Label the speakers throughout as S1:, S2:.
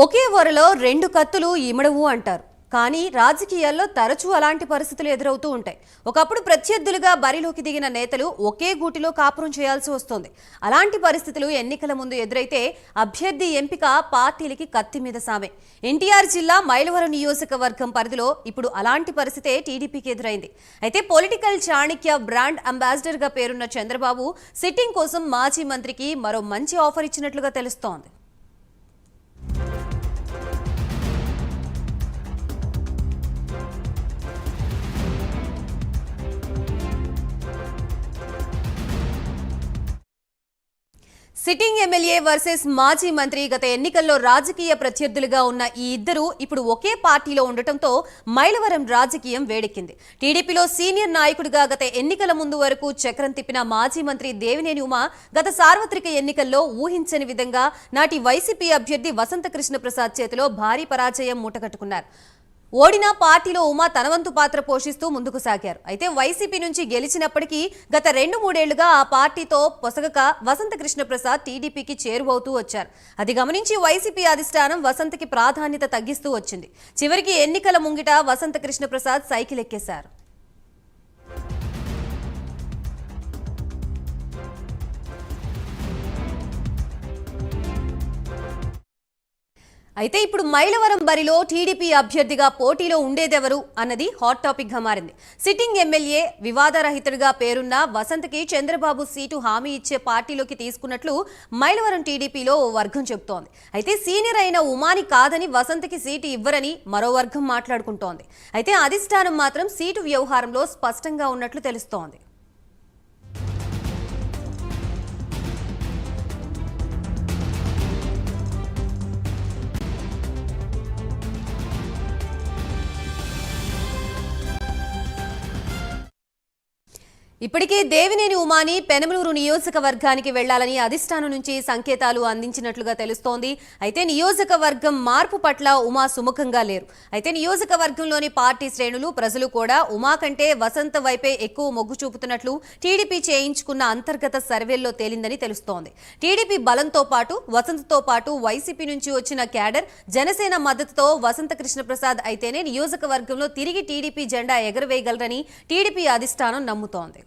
S1: ఒకే వరలో రెండు కత్తులు ఇమడవు అంటారు. కానీ రాజకీయాల్లో తరచూ అలాంటి పరిస్థితులు ఎదురవుతూ ఉంటాయి. ఒకప్పుడు ప్రత్యర్థులుగా బరిలోకి దిగిన నేతలు ఒకే గూటిలో కాపురం చేయాల్సి వస్తోంది. అలాంటి పరిస్థితులు ఎన్నికల ముందు ఎదురైతే అభ్యర్థి ఎంపిక పార్టీలకి కత్తి మీద సామే. ఎన్టీఆర్ జిల్లా మైలవరం నియోజకవర్గం పరిధిలో ఇప్పుడు అలాంటి పరిస్థితే టీడీపీకి ఎదురైంది. అయితే పొలిటికల్ చాణక్య బ్రాండ్ అంబాసిడర్ గా పేరున్న చంద్రబాబు సిట్టింగ్ కోసం మాజీ మంత్రికి మరో మంచి ఆఫర్ ఇచ్చినట్లుగా తెలుస్తోంది. సిట్టింగ్ ఎమ్మెల్యే వర్సెస్ మాజీ మంత్రి గత ఎన్నికల్లో రాజకీయ ప్రత్యర్థులుగా ఉన్న ఈ ఇద్దరు ఇప్పుడు ఒకే పార్టీలో ఉండటంతో మైలవరం రాజకీయం వేడెక్కింది. టీడీపీలో సీనియర్ నాయకుడిగా గత ఎన్నికల ముందు వరకు చక్రం తిప్పిన మాజీ మంత్రి దేవినేని ఉమ గత సార్వత్రిక ఎన్నికల్లో ఊహించని విధంగా నాటి వైసీపీ అభ్యర్థి వసంతకృష్ణ ప్రసాద్ చేతిలో భారీ పరాజయం మూటగట్టుకున్నారు. ఓడిన పార్టీలో ఉమా తనవంతు పాత్ర పోషిస్తూ ముందుకు సాగారు. అయితే వైసీపీ నుంచి గెలిచినప్పటికీ గత 2-3 ఏళ్లుగా ఆ పార్టీతో పొసగక వసంతకృష్ణ ప్రసాద్ టీడీపీకి చేరువవుతూ వచ్చారు. అది గమనించి వైసీపీ అధిష్టానం వసంతకి ప్రాధాన్యత తగ్గిస్తూ వచ్చింది. చివరికి ఎన్నికల ముంగిట వసంతకృష్ణ ప్రసాద్ సైకిల్ ఎక్కేశారు. అయితే ఇప్పుడు మైలవరం బరిలో టీడీపీ అభ్యర్థిగా పోటీలో ఉండేదెవరు అన్నది హాట్ టాపిక్ గా మారింది. సిట్టింగ్ ఎమ్మెల్యే వివాదరహితుడిగా పేరున్న వసంతకి చంద్రబాబు సీటు హామీ ఇచ్చే పార్టీలోకి తీసుకున్నట్లు మైలవరం టీడీపీలో ఓ వర్గం చెబుతోంది. అయితే సీనియర్ అయిన ఉమాని కాదని వసంతకి సీటు ఇవ్వరని మరో వర్గం మాట్లాడుకుంటోంది. అయితే అధిష్టానం మాత్రం సీటు వ్యవహారంలో స్పష్టంగా ఉన్నట్లు తెలుస్తోంది. ఇప్పటికే దేవినేని ఉమాని పెనమలూరు నియోజకవర్గానికి వెళ్లాలని అధిష్టానం నుంచి సంకేతాలు అందించినట్లుగా తెలుస్తోంది. అయితే నియోజకవర్గం మార్పు పట్ల ఉమా సుముఖంగా లేరు. అయితే నియోజకవర్గంలోని పార్టీ శ్రేణులు ప్రజలు కూడా ఉమా కంటే వసంత వైపే ఎక్కువ మొగ్గు చూపుతున్నట్లు టీడీపీ చేయించుకున్న అంతర్గత సర్వేల్లో తేలిందని తెలుస్తోంది. టీడీపీ బలంతో పాటు వసంతతో పాటు వైసీపీ నుంచి వచ్చిన క్యాడర్ జనసేన మద్దతుతో వసంత కృష్ణప్రసాద్ అయితేనే నియోజకవర్గంలో తిరిగి టీడీపీ జెండా ఎగరవేయగలరని టీడీపీ అధిష్టానం నమ్ముతోంది.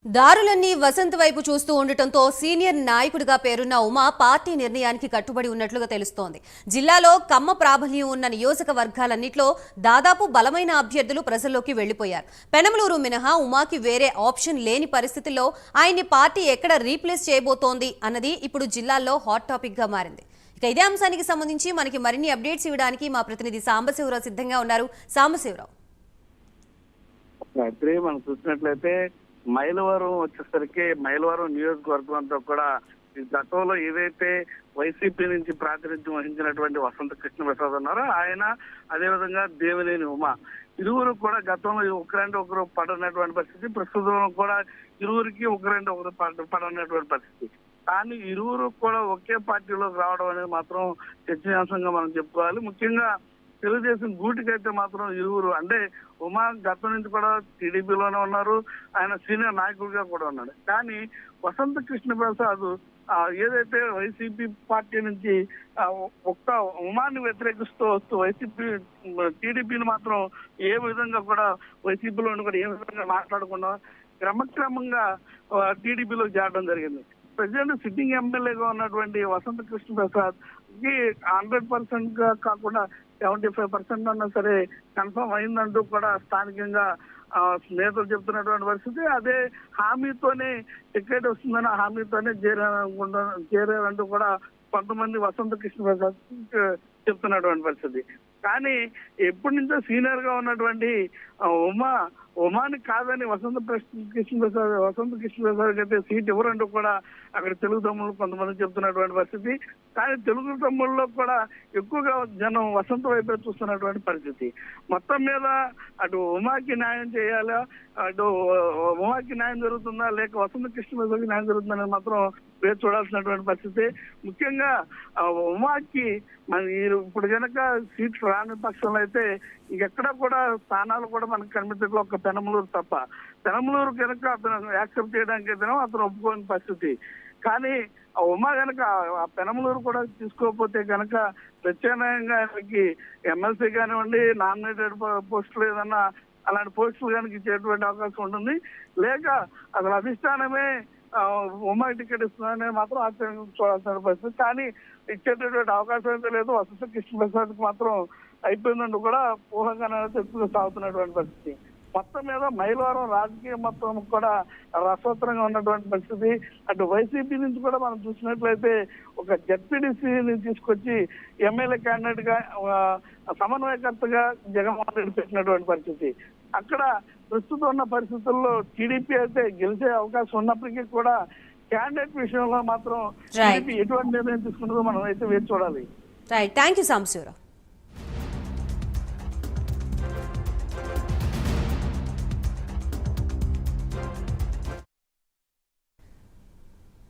S1: దారులన్నీ వసంత్ వైపు చూస్తూ ఉండటంతో సీనియర్ నాయకుడిగా పేరున్న ఉమా పార్టీ నిర్ణయానికి కట్టుబడి ఉన్నట్లుగా తెలుస్తోంది. జిల్లాలో కమ్మ ప్రాబల్యం ఉన్న నియోజకవర్గాలన్నింటిలో దాదాపు బలమైన అభ్యర్థులు ప్రజల్లోకి వెళ్లిపోయారు. పెనమలూరు మినహా ఉమాకి వేరే ఆప్షన్ లేని పరిస్థితుల్లో ఆయన్ని పార్టీ ఎక్కడ రీప్లేస్ చేయబోతోంది అన్నది ఇప్పుడు జిల్లాల్లో హాట్ టాపిక్ గా మారింది. ఇక ఇదే అంశానికి సంబంధించి మనకి మరిన్ని అప్డేట్స్ ఇవ్వడానికి మా ప్రతినిధి సాంబశివరావు సిద్ధంగా ఉన్నారు. సాంబశివరావు,
S2: మనం చూసినట్లయితే మైలవరం వచ్చేసరికి మైలవరం నియోజకవర్గం అంతా కూడా గతంలో ఏదైతే వైసీపీ నుంచి ప్రాతినిధ్యం వహించినటువంటి వసంత కృష్ణప్రసాద్ ఉన్నారో ఆయన, అదేవిధంగా దేవినేని ఉమా, ఇరువురు కూడా గతంలో ఒకరంటే ఒకరు పడనటువంటి పరిస్థితి, ప్రస్తుతం కూడా ఇరువురికి ఒకరంటే ఒకరు పడనటువంటి పరిస్థితి. కానీ ఇరువురు కూడా ఒకే పార్టీలోకి రావడం అనేది మాత్రం చర్చనీయాంశంగా మనం చెప్పుకోవాలి. ముఖ్యంగా తెలుగుదేశం గూటికైతే మాత్రం ఇరువురు, అంటే ఉమా గతం నుంచి కూడా టీడీపీలోనే ఉన్నారు, ఆయన సీనియర్ నాయకుడిగా కూడా ఉన్నాడు. కానీ వసంత కృష్ణప్రసాద్ ఏదైతే వైసీపీ పార్టీ నుంచి ఒక్క ఉమాని వ్యతిరేకిస్తూ వస్తూ వైసీపీ టీడీపీని మాత్రం ఏ విధంగా కూడా వైసీపీలో కూడా ఏ విధంగా మాట్లాడకుండా క్రమక్రమంగా టీడీపీలో చేరడం జరిగింది. ప్రజెంట్ సిట్టింగ్ ఎమ్మెల్యేగా ఉన్నటువంటి వసంత కృష్ణప్రసాద్ కి 100% గా కాకుండా 75% అన్నా సరే కన్ఫర్మ్ అయిందంటూ కూడా స్థానికంగా నేతలు చెప్తున్నటువంటి పరిస్థితి. అదే హామీతోనే టికెట్ వస్తుందని హామీతోనే చేరారంటూ కూడా కొంతమంది వసంత కృష్ణ ప్రసాద్ చెప్తున్నటువంటి పరిస్థితి. కానీ ఎప్పటి నుంచో సీనియర్ గా ఉన్నటువంటి ఉమాని కాదని వసంత కృష్ణ ప్రసాద్ అయితే సీట్ ఇవ్వరంటూ కూడా అక్కడ తెలుగు తమ్ముళ్ళు కొంతమంది చెప్తున్నటువంటి పరిస్థితి. కానీ తెలుగు తమ్ముళ్ళలో కూడా ఎక్కువగా జనం వసంత వైపే చూస్తున్నటువంటి పరిస్థితి. మొత్తం మీద అటు ఉమాకి న్యాయం చేయాలా, అటు ఉమాకి న్యాయం జరుగుతుందా లేక వసంత కృష్ణ ప్రసాద్కి న్యాయం జరుగుతుందని మాత్రం వేచి చూడాల్సినటువంటి పరిస్థితి. ముఖ్యంగా ఉమాకి ఇప్పుడు కనుక సీట్లు రాని పక్షంలో అయితే ఇంకెక్కడ కూడా స్థానాలు కూడా మనకు కనిపించట్లేదు, ఒక పెనమలూరు తప్ప. పెనమలూరు కనుక అతను యాక్సెప్ట్ చేయడానికి అయితే అతను ఒప్పుకోని పరిస్థితి. కానీ ఆ ఉమా కనుక ఆ పెనమలూరు కూడా తీసుకోకపోతే కనుక ప్రత్యామ్నాయంగా ఆయనకి ఎమ్మెల్సీ కానివ్వండి, నామినేటెడ్ పోస్టులు ఏదన్నా అలాంటి పోస్టులు కనుక ఇచ్చేటువంటి అవకాశం ఉంటుంది. లేక అసలు అధిష్టానమే ఉమా టికెట్ ఇస్తుందని మాత్రం ఆశ్చర్యం చూడాల్సిన పరిస్థితి. కానీ ఇచ్చేటటువంటి అవకాశం అయితే లేదు. వసంత కృష్ణ ప్రసాద్కి మాత్రం అయిపోయిందంటూ కూడా ఊహగానే ఎక్కువగా సాగుతున్నటువంటి పరిస్థితి. మొత్తం మీద మైలవరం రాజకీయం మొత్తం కూడా రసవత్తరంగా ఉన్నటువంటి పరిస్థితి. అటు వైసీపీ నుంచి కూడా మనం చూసినట్లయితే ఒక జడ్పీటీసీని తీసుకొచ్చి ఎమ్మెల్యే క్యాండిడేట్ గా సమన్వయకర్తగా జగన్మోహన్ రెడ్డి పెట్టినటువంటి పరిస్థితి. అక్కడ ప్రస్తుతం ఉన్న పరిస్థితుల్లో టీడీపీ అయితే గెలిచే అవకాశం ఉన్నప్పటికీ కూడా క్యాండిడేట్ విషయంలో మాత్రం టీడీపీ ఎటువంటి నిర్ణయం తీసుకుంటుందో మనం అయితే వేచి చూడాలి.
S1: Right, thank you Sambasivarao.